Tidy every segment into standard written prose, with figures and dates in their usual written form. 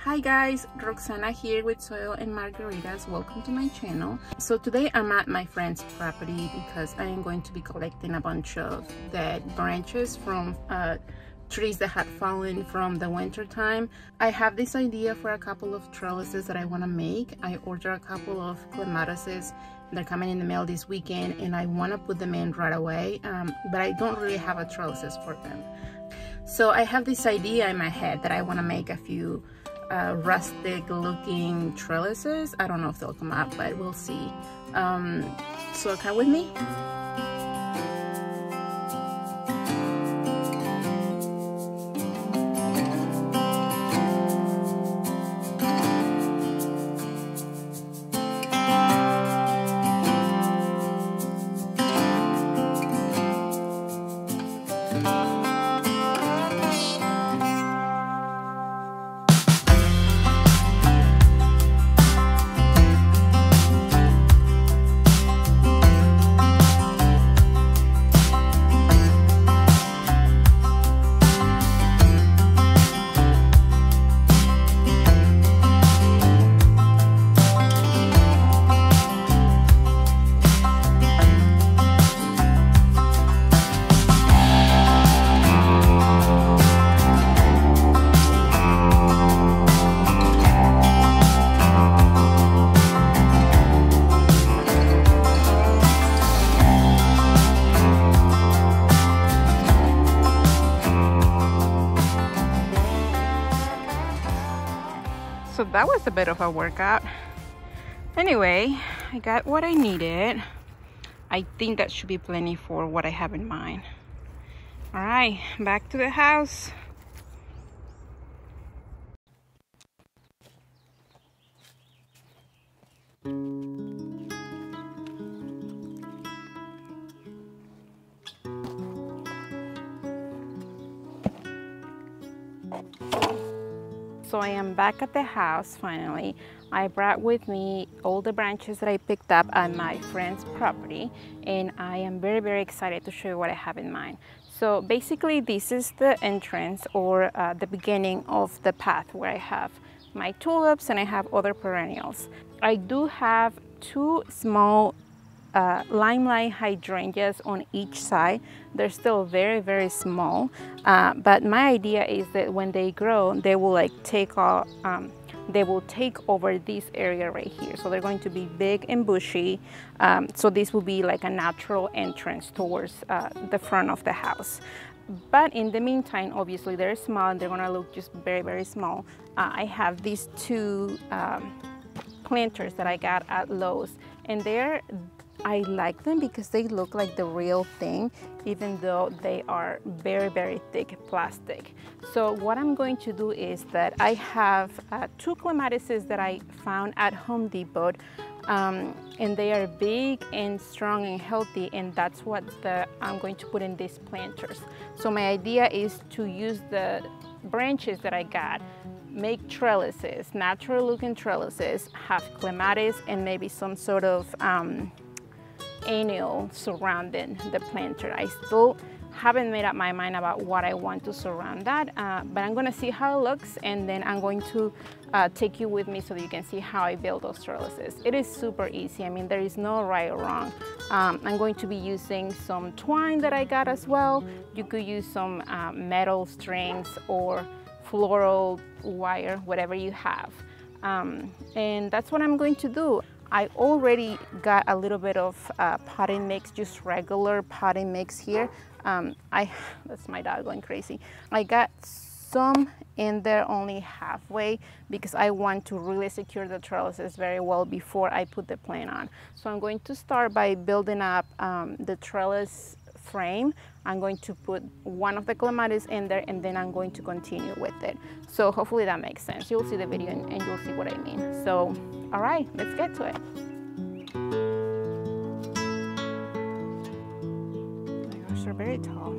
Hi guys, Roxana here with Soil and Margaritas. Welcome to my channel. So today I'm at my friend's property because I am going to be collecting a bunch of dead branches from trees that had fallen from the winter time. I have this idea for a couple of trellises that I want to make. I ordered a couple of clematises. They're coming in the mail this weekend and I want to put them in right away, but I don't really have a trellises for them. So I have this idea in my head that I want to make a few rustic looking trellises. I don't know if they'll come out, but we'll see. So come with me. So that was a bit of a workout. Anyway, I got what I needed. I think that should be plenty for what I have in mind. All right, back to the house. So I am back at the house finally. I brought with me all the branches that I picked up at my friend's property, and I am very excited to show you what I have in mind. So basically this is the entrance or the beginning of the path where I have my tulips and I have other perennials. I do have two small limelight hydrangeas on each side. They're still very small, but my idea is that when they grow, they will like take off, they will take over this area right here. So they're going to be big and bushy. So this will be like a natural entrance towards the front of the house. But in the meantime, obviously they're small and they're gonna look just very small. I have these two planters that I got at Lowe's, and I like them because they look like the real thing, even though they are very thick plastic. So what I'm going to do is that I have two clematises that I found at Home Depot, and they are big and strong and healthy, and that's what I'm going to put in these planters. So my idea is to use the branches that I got, make trellises, natural looking trellises, have clematis and maybe some sort of annual surrounding the planter. I still haven't made up my mind about what I want to surround that, but I'm gonna see how it looks, and then I'm going to take you with me so that you can see how I build those trellises. It is super easy. I mean, there is no right or wrong. I'm going to be using some twine that I got as well. You could use some metal strings or floral wire, whatever you have. And that's what I'm going to do. I already got a little bit of potting mix, just regular potting mix here. That's my dog going crazy. I got some in there only halfway because I want to really secure the trellises very well before I put the plant on. So I'm going to start by building up the trellis frame. I'm going to put one of the clematis in there, and then I'm going to continue with it. So hopefully that makes sense. You'll see the video and you'll see what I mean. So, all right, let's get to it. Oh my gosh, they're very tall.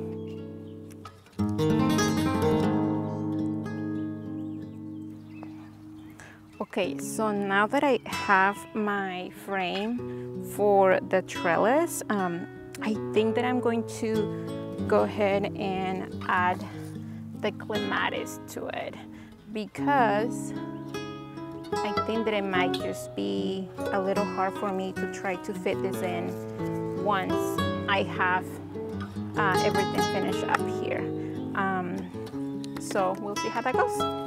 Okay, so now that I have my frame for the trellis, I think that I'm going to go ahead and add the clematis to it, because I think that it might just be a little hard for me to try to fit this in once I have everything finished up here. So we'll see how that goes.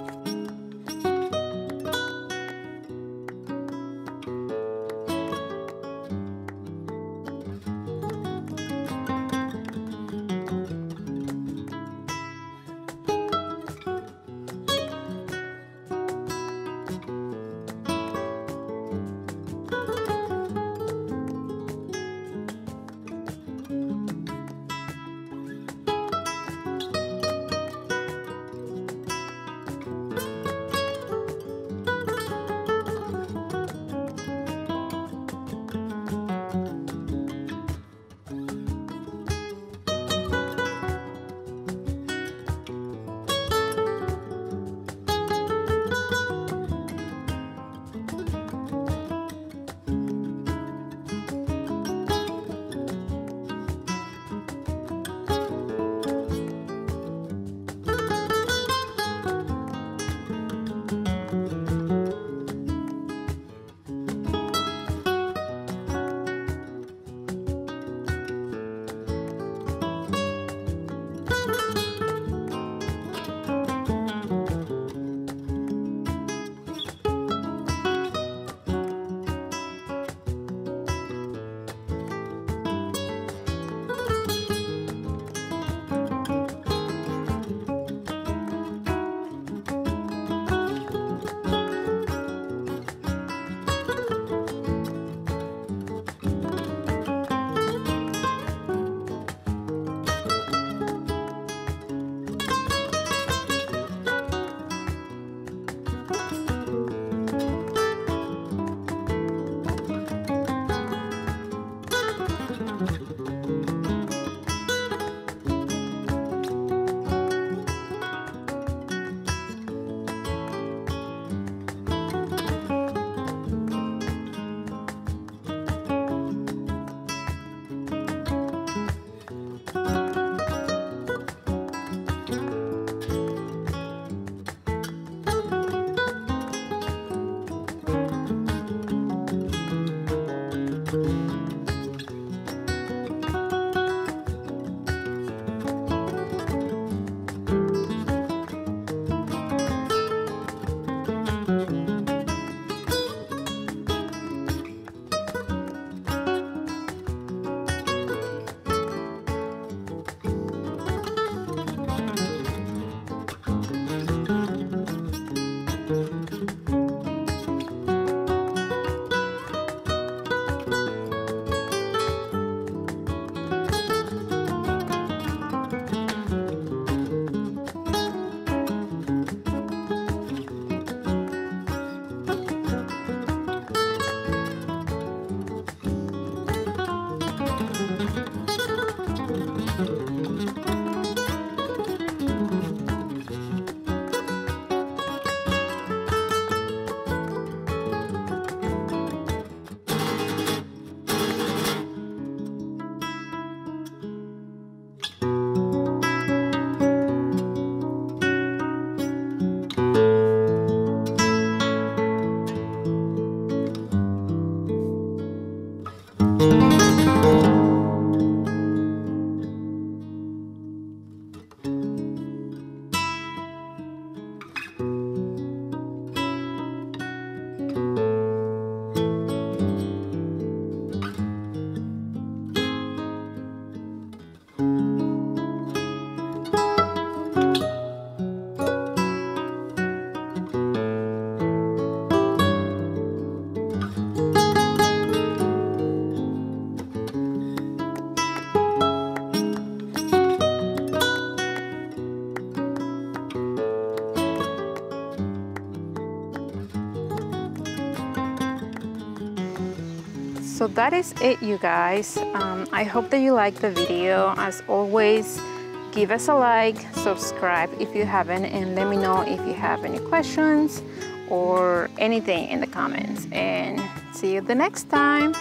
So that is it, you guys. I hope that you liked the video. As always, give us a like, subscribe if you haven't, and let me know if you have any questions or anything in the comments. And see you the next time.